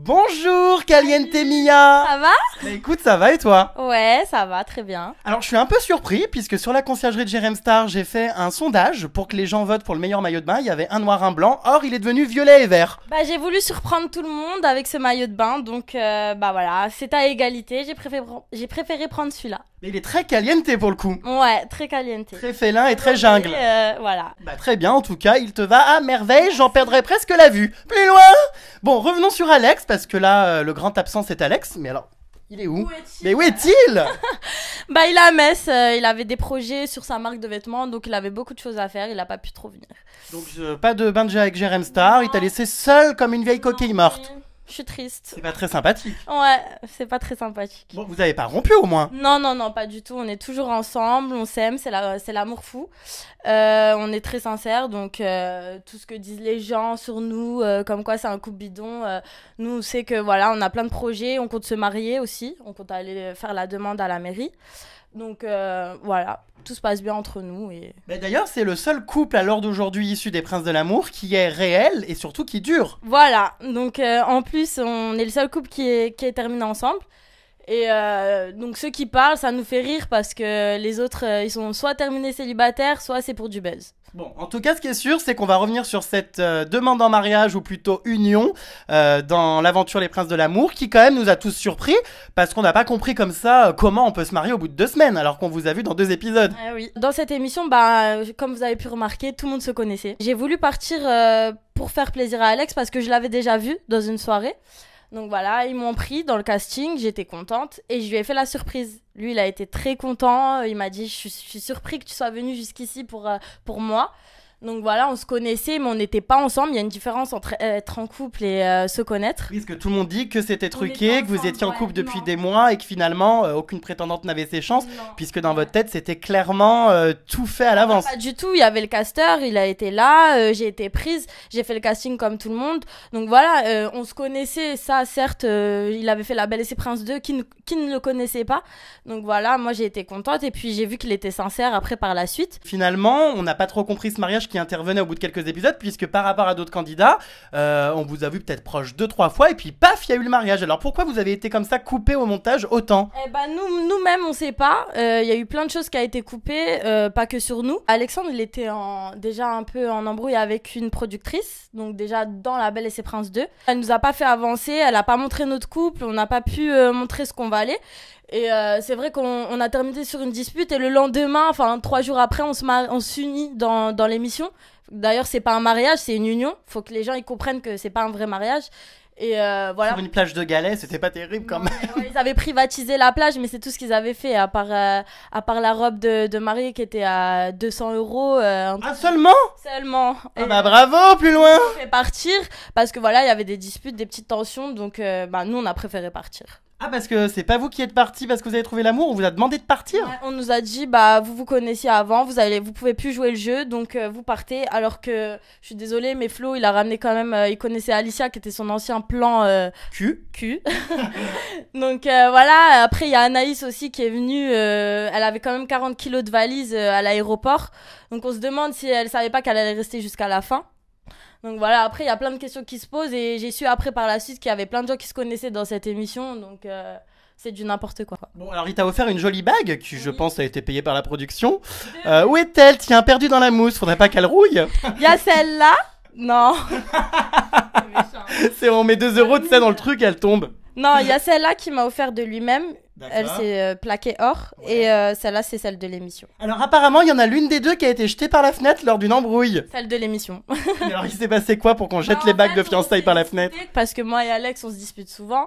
Bonjour Caliente Mia. Ça va? Bah écoute, ça va et toi? Ouais, ça va, très bien. Alors je suis un peu surpris puisque sur la conciergerie de Jérém Star, j'ai fait un sondage pour que les gens votent pour le meilleur maillot de bain. Il y avait un noir, un blanc. Or, il est devenu violet et vert. Bah j'ai voulu surprendre tout le monde avec ce maillot de bain, donc bah voilà, c'est à égalité. J'ai préféré prendre celui-là. Mais il est très caliente pour le coup. Ouais, très caliente. Très félin et très jungle. Voilà. Bah très bien, en tout cas, il te va à merveille, j'en perdrai presque la vue. Plus loin. Bon, revenons sur Alex, parce que là, le grand absent c'est Alex, mais alors, il est où? Mais où est-il? Bah il est à Metz, il avait des projets sur sa marque de vêtements, donc il avait beaucoup de choses à faire, il a pas pu trop venir. Donc pas de bain de jet avec Jérém Star, il t'a laissé seul comme une vieille coquille morte. Je suis triste. C'est pas très sympathique. Ouais, c'est pas très sympathique. Bon, vous avez pas rompu au moins? Non, pas du tout. On est toujours ensemble, on s'aime, c'est l'amour fou. On est très sincères, donc tout ce que disent les gens sur nous, comme quoi c'est un couple bidon, nous c'est que voilà, on a plein de projets, on compte se marier aussi, on compte aller faire la demande à la mairie. Donc voilà, tout se passe bien entre nous. Mais d'ailleurs, c'est le seul couple à l'heure d'aujourd'hui issu des Princes de l'amour qui est réel et surtout qui dure. Voilà, donc en plus, on est le seul couple qui est terminé ensemble. Et donc ceux qui parlent, ça nous fait rire parce que les autres, ils sont soit terminés célibataires, soit c'est pour du buzz. Bon, en tout cas, ce qui est sûr, c'est qu'on va revenir sur cette demande en mariage, ou plutôt union, dans l'aventure Les Princes de l'amour, qui quand même nous a tous surpris, parce qu'on n'a pas compris comme ça comment on peut se marier au bout de 2 semaines, alors qu'on vous a vu dans 2 épisodes. Ah oui. Dans cette émission, comme vous avez pu remarquer, tout le monde se connaissait. J'ai voulu partir pour faire plaisir à Alex, parce que je l'avais déjà vu dans une soirée. Donc voilà, ils m'ont pris dans le casting, j'étais contente et je lui ai fait la surprise. Lui, il a été très content, il m'a dit je suis surpris que tu sois venu jusqu'ici pour moi. Donc voilà, on se connaissait mais on n'était pas ensemble. Il y a une différence entre être en couple et se connaître. Oui, parce que tout le monde dit que c'était truqué, que vous étiez en couple depuis des mois et que finalement aucune prétendante n'avait ses chances, puisque dans votre tête c'était clairement tout fait à l'avance. Pas du tout, il y avait le casteur, il a été là, j'ai été prise, j'ai fait le casting comme tout le monde. Donc voilà, on se connaissait, ça certes, il avait fait La Belle et ses Princes 2 qui ne le connaissait pas. Donc voilà, moi j'ai été contente et puis j'ai vu qu'il était sincère après par la suite. Finalement, on n'a pas trop compris ce mariage qui intervenait au bout de quelques épisodes, puisque par rapport à d'autres candidats, on vous a vu peut-être proche 2-3 fois et puis paf, il y a eu le mariage. Alors pourquoi vous avez été comme ça coupé au montage autant? Eh ben nous-mêmes on sait pas, il y a eu plein de choses qui a été coupées, pas que sur nous. Alexandre il était déjà un peu en embrouille avec une productrice, donc déjà dans La Belle et ses Princes 2. Elle nous a pas fait avancer, elle a pas montré notre couple, on n'a pas pu montrer ce qu'on valait. Et c'est vrai qu'on a terminé sur une dispute et le lendemain, enfin 3 jours après, on s'unit dans l'émission. D'ailleurs, c'est pas un mariage, c'est une union. Faut que les gens ils comprennent que c'est pas un vrai mariage. Et voilà. Sur une plage de galets, c'était pas terrible quand même. Ouais, ils avaient privatisé la plage, mais c'est tout ce qu'ils avaient fait, à part la robe de mariée qui était à 200 €. Ah seulement? Seulement. Ah bah bravo, plus loin. On fait partir parce que voilà, il y avait des disputes, des petites tensions, donc nous on a préféré partir. Ah, parce que c'est pas vous qui êtes parti parce que vous avez trouvé l'amour, on vous a demandé de partir? Ouais, on nous a dit, vous connaissiez avant, vous pouvez plus jouer le jeu, donc vous partez. Alors que, je suis désolée, mais Flo, il a ramené quand même, il connaissait Alicia, qui était son ancien plan cul. Donc voilà, après il y a Anaïs aussi qui est venue, elle avait quand même 40 kilos de valise à l'aéroport. Donc on se demande si elle savait pas qu'elle allait rester jusqu'à la fin. Donc voilà, après il y a plein de questions qui se posent et j'ai su après par la suite qu'il y avait plein de gens qui se connaissaient dans cette émission, donc c'est du n'importe quoi. Bon, alors il t'a offert une jolie bague qui, je pense, a été payée par la production. Où est-elle? Tiens, perdue dans la mousse, faudrait pas qu'elle rouille. Il y a celle-là? Non. C'est on met 2 € de ça dans le truc et elle tombe. Non, il y a celle-là qui m'a offert de lui-même. D'accord. Elle s'est plaquée or. Ouais. Et celle-là, c'est celle de l'émission. Alors apparemment, il y en a l'une des deux qui a été jetée par la fenêtre lors d'une embrouille. Celle de l'émission. Mais alors il s'est passé quoi pour qu'on jette les bagues de fiançailles par la fenêtre? Parce que moi et Alex, on se dispute souvent.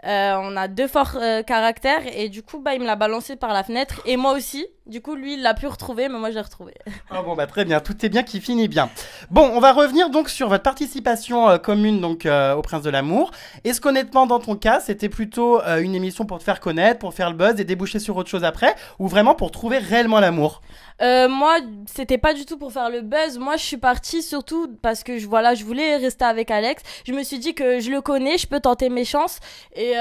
On a 2 forts caractères et du coup, il me l'a balancé par la fenêtre et moi aussi. Du coup, lui, il l'a pu retrouver, mais moi, je l'ai retrouvé. Ah bon, très bien. Tout est bien qui finit bien. Bon, on va revenir donc sur votre participation commune donc au Prince de l'amour. Est-ce qu'honnêtement, dans ton cas, c'était plutôt une émission pour te faire connaître, pour faire le buzz et déboucher sur autre chose après, ou vraiment pour trouver réellement l'amour? Moi, c'était pas du tout pour faire le buzz. Moi, je suis partie surtout parce que je voulais rester avec Alex. Je me suis dit que je le connais, je peux tenter mes chances. Et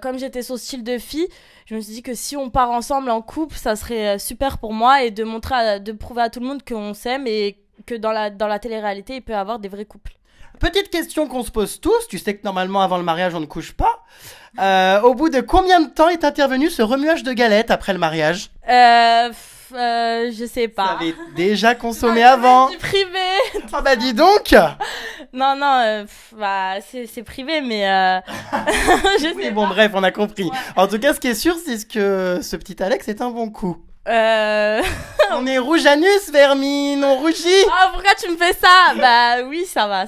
comme j'étais son style de fille, je me suis dit que si on part ensemble en couple, ça serait super pour moi et de prouver à tout le monde qu'on s'aime et que dans la télé-réalité, il peut y avoir des vrais couples. Petite question qu'on se pose tous, tu sais que normalement avant le mariage on ne couche pas. Au bout de combien de temps est intervenu ce remuage de galettes après le mariage? Je sais pas. Vous avez déjà consommé avant? C'est privé. Ah bah dis donc. Non, c'est privé, mais je sais Oui, pas. bon bref, on a compris. Ouais. En tout cas, ce qui est sûr, c'est que ce petit Alex est un bon coup. Euh... On est rouge anus, Vermine, on rougit. Oh, pourquoi tu me fais ça? Bah oui, ça va.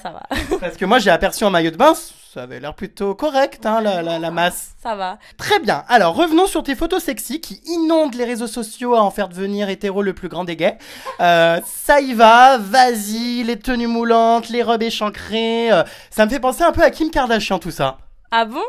Parce que moi j'ai aperçu en maillot de bain, ça avait l'air plutôt correct, hein, la masse. Ça va. Très bien, alors revenons sur tes photos sexy qui inondent les réseaux sociaux à en faire devenir hétéro le plus grand des gays. Ça y va, vas-y, les tenues moulantes, les robes échancrées, ça me fait penser un peu à Kim Kardashian tout ça. Ah bon?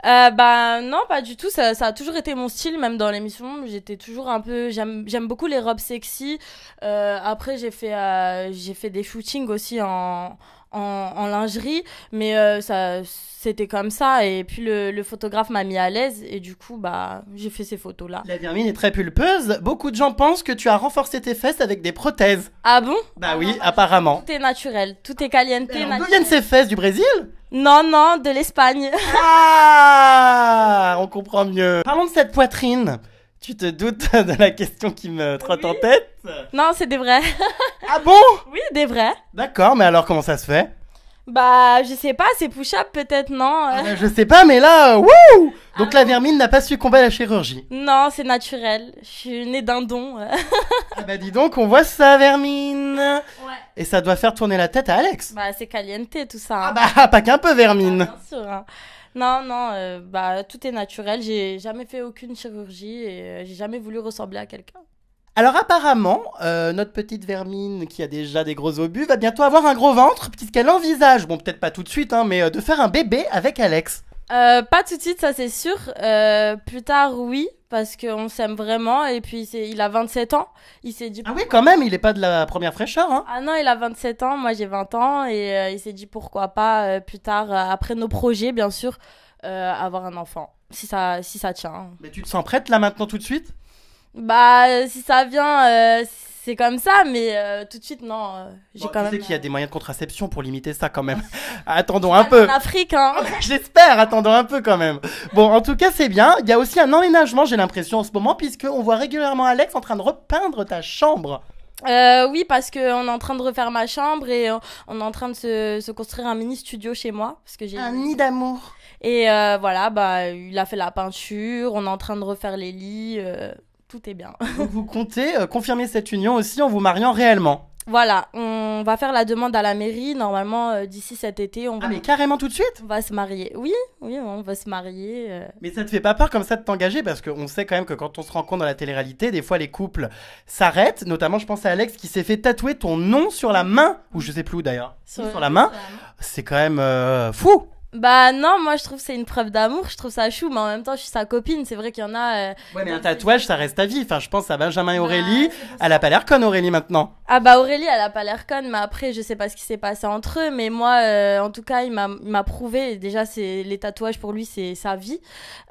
Bah non, pas du tout. Ça a toujours été mon style, même dans l'émission. J'étais toujours un peu. J'aime beaucoup les robes sexy. Après, j'ai fait des shootings aussi en lingerie, mais c'était comme ça. Et puis le photographe m'a mis à l'aise et du coup, bah, j'ai fait ces photos-là. La Vermine est très pulpeuse. Beaucoup de gens pensent que tu as renforcé tes fesses avec des prothèses. Ah bon? Bah oui, apparemment. Tout est naturel, tout est caliente. Alors, d'où naturel. viennent ces fesses, du Brésil? Non, de l'Espagne. Ah, on comprend mieux. Parlons de cette poitrine. Tu te doutes de la question qui me trotte en tête? Non, c'est des vrais. Ah bon? Oui, des vrais. D'accord, mais alors comment ça se fait? Bah, je sais pas, c'est push-up peut-être, non? Je sais pas, mais là, wouh! Donc la Vermine n'a pas succombé à la chirurgie. Non, c'est naturel. Je suis née d'un don. Ah bah dis donc, on voit ça, Vermine. Ouais. Et ça doit faire tourner la tête à Alex. Bah, c'est caliente tout ça. Ah bah, pas qu'un peu, Vermine. Bien sûr. Hein. Non, bah, tout est naturel. J'ai jamais fait aucune chirurgie et j'ai jamais voulu ressembler à quelqu'un. Alors apparemment, notre petite Vermine, qui a déjà des gros obus, va bientôt avoir un gros ventre, puisqu'elle envisage, bon peut-être pas tout de suite, hein, mais de faire un bébé avec Alex. Pas tout de suite, ça c'est sûr. Plus tard, oui, parce qu'on s'aime vraiment. Et puis, il a 27 ans. Il s'est dit... Ah oui, quand même, il est pas de la première fraîcheur, hein. Ah non, il a 27 ans, moi j'ai 20 ans. Et il s'est dit pourquoi pas, plus tard, après nos projets, bien sûr, avoir un enfant. Si ça tient. Mais tu te sens prête là maintenant tout de suite? Bah, si ça vient, c'est comme ça, mais tout de suite, non. J'ai Bon, quand tu même. sais qu'il y a des moyens de contraception pour limiter ça quand même. Attendons un peu. En Afrique, hein. J'espère, attendons un peu quand même. Bon, en tout cas, c'est bien. Il y a aussi un emménagement, j'ai l'impression, en ce moment, puisqu'on voit régulièrement Alex en train de repeindre ta chambre. Oui, parce qu'on est en train de refaire ma chambre et on est en train de se construire un mini studio chez moi. Parce que j'ai... Un nid d'amour. Et voilà, bah, il a fait la peinture, on est en train de refaire les lits, tout est bien. Donc vous comptez confirmer cette union aussi en vous mariant réellement? Voilà, on va faire la demande à la mairie. Normalement, d'ici cet été, on Ah mais carrément tout de suite? va se marier. Oui, on va se marier. Mais ça te fait pas peur comme ça de t'engager? Parce qu'on sait quand même que quand on se rencontre dans la télé-réalité, des fois les couples s'arrêtent. Notamment, je pense à Alex qui s'est fait tatouer ton nom sur la main, ou je sais plus où d'ailleurs. Sur la main. C'est quand même fou. Bah non, moi je trouve que c'est une preuve d'amour, je trouve ça chou, mais en même temps je suis sa copine, c'est vrai qu'il y en a... Ouais mais un tatouage ça reste ta vie, enfin je pense à Benjamin et Aurélie, elle a pas l'air conne Aurélie maintenant. Ah bah Aurélie elle a pas l'air conne, mais après je sais pas ce qui s'est passé entre eux, mais moi en tout cas il m'a prouvé, déjà c'est les tatouages pour lui c'est sa vie,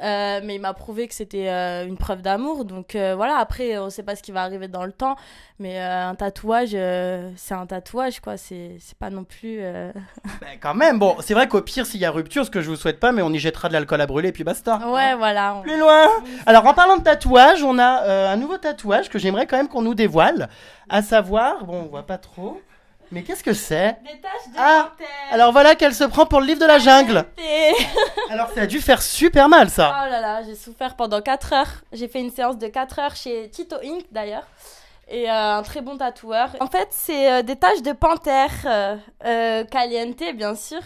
mais il m'a prouvé que c'était une preuve d'amour, donc voilà, après on sait pas ce qui va arriver dans le temps, mais un tatouage c'est un tatouage quoi, c'est pas non plus... Bah quand même, bon c'est vrai qu'au pire s'il y a rupture, ce que je vous souhaite pas, mais on y jettera de l'alcool à brûler et puis basta. Ouais voilà. Plus loin. Alors en parlant de tatouage, on a un nouveau tatouage que j'aimerais quand même qu'on nous dévoile, à savoir, bon on voit pas trop, mais qu'est-ce que c'est? Des taches de dentelle. Alors voilà qu'elle se prend pour le livre de la jungle. Et... Alors ça a dû faire super mal ça. Oh là là, j'ai souffert pendant 4 heures. J'ai fait une séance de 4 heures chez Tito Inc d'ailleurs. Et un très bon tatoueur. En fait, c'est des taches de panthère caliente, bien sûr.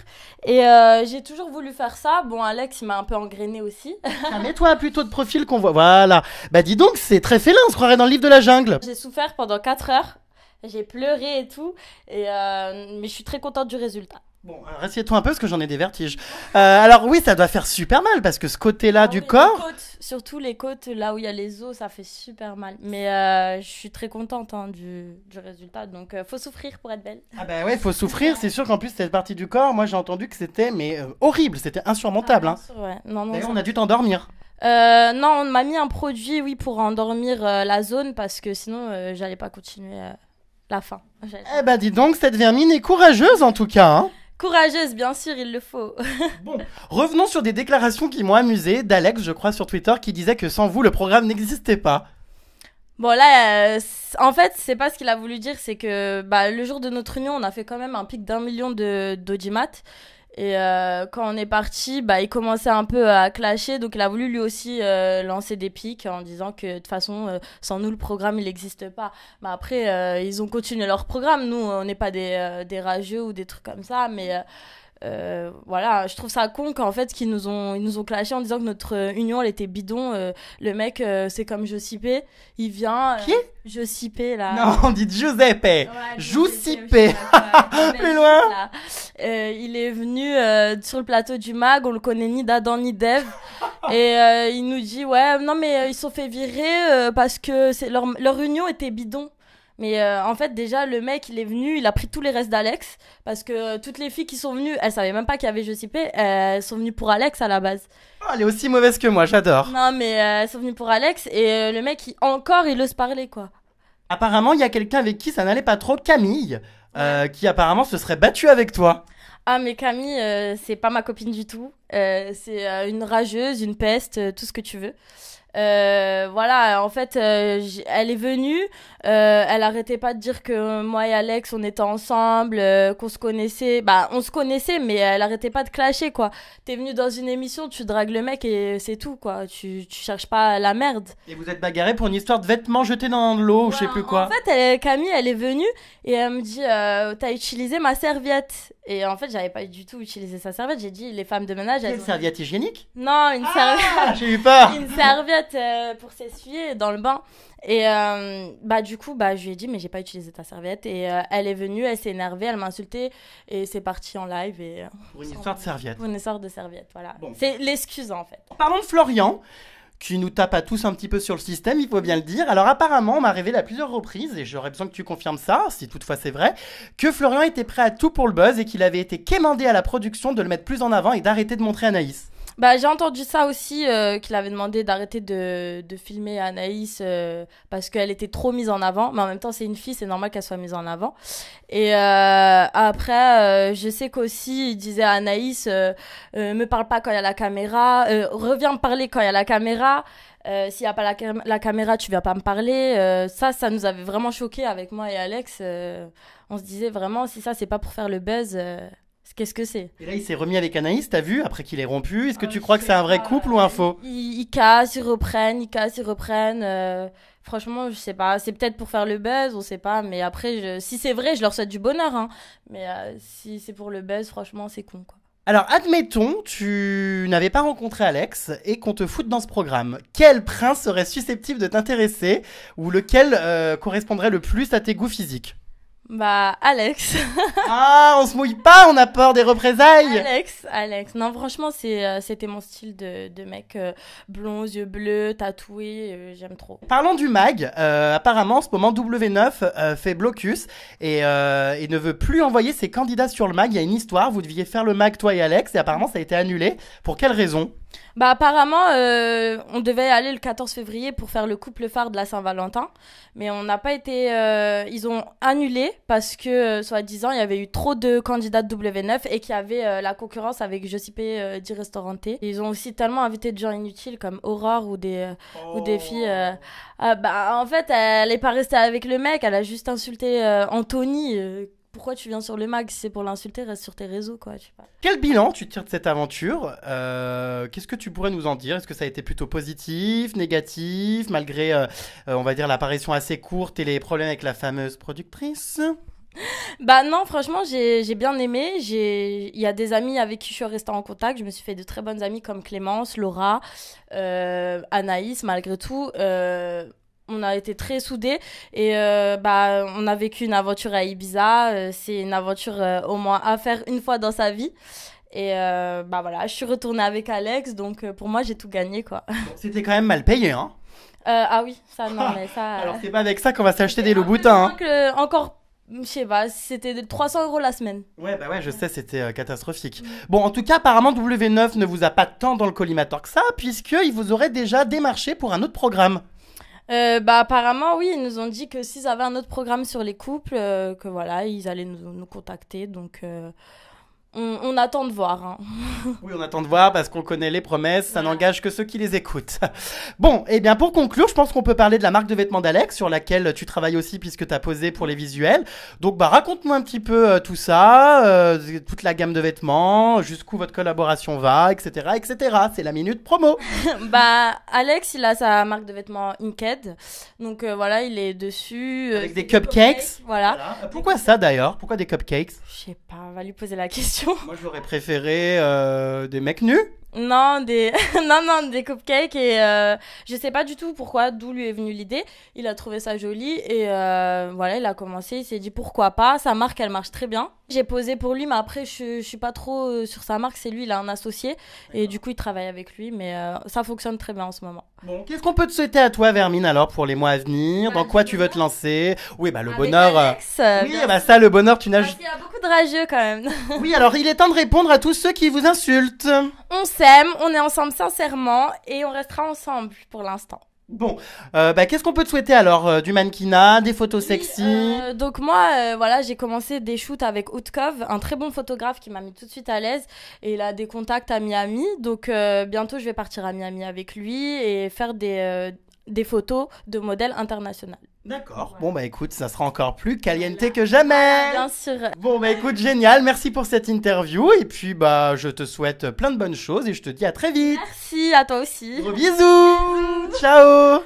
Et j'ai toujours voulu faire ça. Bon, Alex, il m'a un peu engrainé aussi. Ah, mets-toi plutôt de profil qu'on voit. Voilà. Bah dis donc, c'est très félin, on se croirait dans le livre de la jungle. J'ai souffert pendant 4 heures. J'ai pleuré et tout. Et mais je suis très contente du résultat. Bon, alors assieds-toi un peu parce que j'en ai des vertiges. Alors oui, ça doit faire super mal parce que ce côté-là du corps... Les côtes, surtout les côtes, là où il y a les os, ça fait super mal. Mais je suis très contente hein, du résultat. Donc, faut souffrir pour être belle. Ah bah ouais, faut souffrir. C'est sûr qu'en plus, cette partie du corps, moi j'ai entendu que c'était horrible. C'était insurmontable. Ah, sûr, ouais. Non, d'ailleurs, on a dû t'endormir. Non, on m'a mis un produit, oui, pour endormir la zone parce que sinon, j'allais pas continuer... la fin. Eh ben dis donc, cette Vermine est courageuse en tout cas, hein. Courageuse, bien sûr, il le faut. Bon, revenons sur des déclarations qui m'ont amusé d'Alex, je crois, sur Twitter, qui disait que sans vous, le programme n'existait pas. Bon là, en fait, c'est pas ce qu'il a voulu dire, c'est que le jour de notre union, on a fait quand même un pic d'1 million d'audimat. Et quand on est parti, il commençait un peu à clasher, donc il a voulu lui aussi lancer des pics en disant que de toute façon, sans nous, le programme, il n'existe pas. Mais après, ils ont continué leur programme. Nous, on n'est pas des rageux ou des trucs comme ça, mais... voilà, je trouve ça con qu'en fait ils nous ont clashé en disant que notre union elle était bidon. Le mec c'est comme Giuseppe, il vient Qui Giuseppe là. Non, on dit Giuseppe. Ouais, Giuseppe. Plus loin. Il est venu sur le plateau du MAG, on le connaît ni d'Adam ni d'Ève. Et il nous dit ouais non mais ils se sont fait virer parce que leur union était bidon. Mais en fait déjà le mec il est venu, il a pris tous les restes d'Alex parce que toutes les filles qui sont venues, elles savaient même pas qu'il y avait Giuseppe, elles sont venues pour Alex à la base. Oh, elle est aussi mauvaise que moi, j'adore. Non mais elles sont venues pour Alex et le mec il ose parler quoi. Apparemment il y a quelqu'un avec qui ça n'allait pas trop, Camille, qui apparemment se serait battue avec toi. Ah mais Camille c'est pas ma copine du tout, c'est une rageuse, une peste, tout ce que tu veux. Voilà, en fait, elle est venue, elle arrêtait pas de dire que moi et Alex, on était ensemble, qu'on se connaissait. On se connaissait, mais elle arrêtait pas de clasher, quoi. T'es venu dans une émission, tu dragues le mec et c'est tout, quoi. Tu cherches pas la merde. Et vous êtes bagarrés pour une histoire de vêtements jetés dans l'eau ou je sais plus quoi. En fait, Camille, elle est venue et elle me dit t'as utilisé ma serviette. Et en fait, j'avais pas du tout utilisé sa serviette. J'ai dit les femmes de ménage. Une serviette hygiénique? Non, une serviette. J'ai eu peur. Une serviette pour s'essuyer dans le bain. Et du coup, je lui ai dit mais j'ai pas utilisé ta serviette. Et elle est venue, elle s'est énervée, elle m'a insultée et c'est parti en live. Et pour une histoire de serviette. Pour une histoire de serviette, voilà. Bon. C'est l'excuse en fait. Parlons de Florian, qui nous tape à tous un petit peu sur le système, il faut bien le dire. Alors apparemment, on m'a révélé à plusieurs reprises, et j'aurais besoin que tu confirmes ça, si toutefois c'est vrai, que Florian était prêt à tout pour le buzz et qu'il avait été quémandé à la production de le mettre plus en avant et d'arrêter de montrer Anaïs. J'ai entendu ça aussi, qu'il avait demandé d'arrêter de filmer Anaïs parce qu'elle était trop mise en avant. Mais en même temps, c'est une fille, c'est normal qu'elle soit mise en avant. Et après, je sais qu'aussi, il disait à Anaïs, me parle pas quand il y a la caméra, reviens me parler quand il y a la caméra. S'il n'y a pas la caméra, tu viens pas me parler. Ça nous avait vraiment choqués avec moi et Alex. On se disait vraiment, si ça, c'est pas pour faire le buzz... Qu'est-ce que c'est? Et là, il s'est remis avec Anaïs, t'as vu, après qu'il ait rompu. Est-ce que tu crois que c'est un vrai couple ou un faux? Ils cassent, ils reprennent. Franchement, je sais pas. C'est peut-être pour faire le buzz, on sait pas. Mais après, si c'est vrai, je leur souhaite du bonheur. Hein. Mais si c'est pour le buzz, franchement, c'est con, quoi. Alors, admettons, tu n'avais pas rencontré Alex et qu'on te foute dans ce programme. Quel prince serait susceptible de t'intéresser ou lequel correspondrait le plus à tes goûts physiques? Alex. Ah, on se mouille pas, on a peur des représailles. Alex. Non, franchement, c'était mon style de mec blond, aux yeux bleus, tatoué, j'aime trop. Parlons du MAG. Apparemment, en ce moment, W9 fait blocus et ne veut plus envoyer ses candidats sur le MAG. Il y a une histoire, vous deviez faire le MAG, toi et Alex, et apparemment, ça a été annulé. Pour quelle raison? Apparemment, on devait aller le 14 février pour faire le couple phare de la Saint-Valentin, mais on n'a pas été... ils ont annulé parce que, soi-disant, il y avait eu trop de candidats de W9 et qu'il y avait la concurrence avec Giuseppe di Ristorante. Ils ont aussi tellement invité de gens inutiles comme Aurore ou des filles... en fait, elle n'est pas restée avec le mec, elle a juste insulté Anthony... Pourquoi tu viens sur le mag? Si c'est pour l'insulter, reste sur tes réseaux, quoi. Je sais pas. Quel bilan tu tires de cette aventure? Qu'est-ce que tu pourrais nous en dire? Est-ce que ça a été plutôt positif, négatif, malgré, on va dire, l'apparition assez courte et les problèmes avec la fameuse productrice? Non, franchement, j'ai bien aimé. Il y a des amis avec qui je suis restée en contact. Je me suis fait de très bonnes amies comme Clémence, Laura, Anaïs, malgré tout. On a été très soudés et on a vécu une aventure à Ibiza. C'est une aventure au moins à faire une fois dans sa vie. Et voilà, je suis retournée avec Alex, donc pour moi j'ai tout gagné, quoi. C'était quand même mal payé, hein? Ah oui, ça non, mais ça... Alors c'est pas avec ça qu'on va s'acheter des loups-boutins, hein. Encore, je sais pas, c'était 300 € la semaine. Ouais, je sais, c'était catastrophique. Bon, en tout cas, apparemment, W9 ne vous a pas tant dans le collimateur que ça, puisqu'il vous aurait déjà démarché pour un autre programme. Bah apparemment oui, ils nous ont dit que s'ils avaient un autre programme sur les couples, que voilà, ils allaient nous contacter. Donc on attend de voir. Hein. Oui, on attend de voir parce qu'on connaît les promesses, ça Voilà. n'engage que ceux qui les écoutent. Bon, et bien pour conclure, je pense qu'on peut parler de la marque de vêtements d'Alex sur laquelle tu travailles aussi puisque tu as posé pour les visuels. Donc bah raconte-moi un petit peu tout ça, toute la gamme de vêtements, jusqu'où votre collaboration va, etc. etc. C'est la minute promo. Bah Alex, il a sa marque de vêtements Inked. Donc voilà, il est dessus. Avec des cupcakes. Voilà. Voilà. Pourquoi ça d'ailleurs? Pourquoi des cupcakes? Je sais pas, on va lui poser la question. Moi j'aurais préféré des mecs nus. Non, non, des cupcakes et je sais pas du tout pourquoi, d'où lui est venue l'idée. Il a trouvé ça joli et voilà, il a commencé, il s'est dit pourquoi pas. Sa marque, elle marche très bien. J'ai posé pour lui, mais après, je suis pas trop sur sa marque. C'est lui, il a un associé et du coup, il travaille avec lui, mais ça fonctionne très bien en ce moment. Bon, qu'est-ce qu'on peut te souhaiter à toi, Vermine, alors pour les mois à venir? Dans quoi tu veux te lancer? Oui, bah le Avec bonheur. Alex, Oui, bien bah sûr. ça, le bonheur, tu n'as. Parce qu'il y a beaucoup de rageux quand même. Oui, alors il est temps de répondre à tous ceux qui vous insultent. On s'aime, on est ensemble sincèrement et on restera ensemble pour l'instant. Bon, bah qu'est-ce qu'on peut te souhaiter alors? Du mannequinat, des photos sexy? Donc moi, voilà, j'ai commencé des shoots avec Outkov, un très bon photographe qui m'a mis tout de suite à l'aise et il a des contacts à Miami. Donc bientôt, je vais partir à Miami avec lui et faire des photos de modèles internationaux. D'accord. Voilà. Bon, bah écoute, ça sera encore plus caliente que jamais. Bien sûr. Bon, bah écoute, génial. Merci pour cette interview. Et puis, bah, je te souhaite plein de bonnes choses et je te dis à très vite. Merci à toi aussi. Gros bisous. Ciao.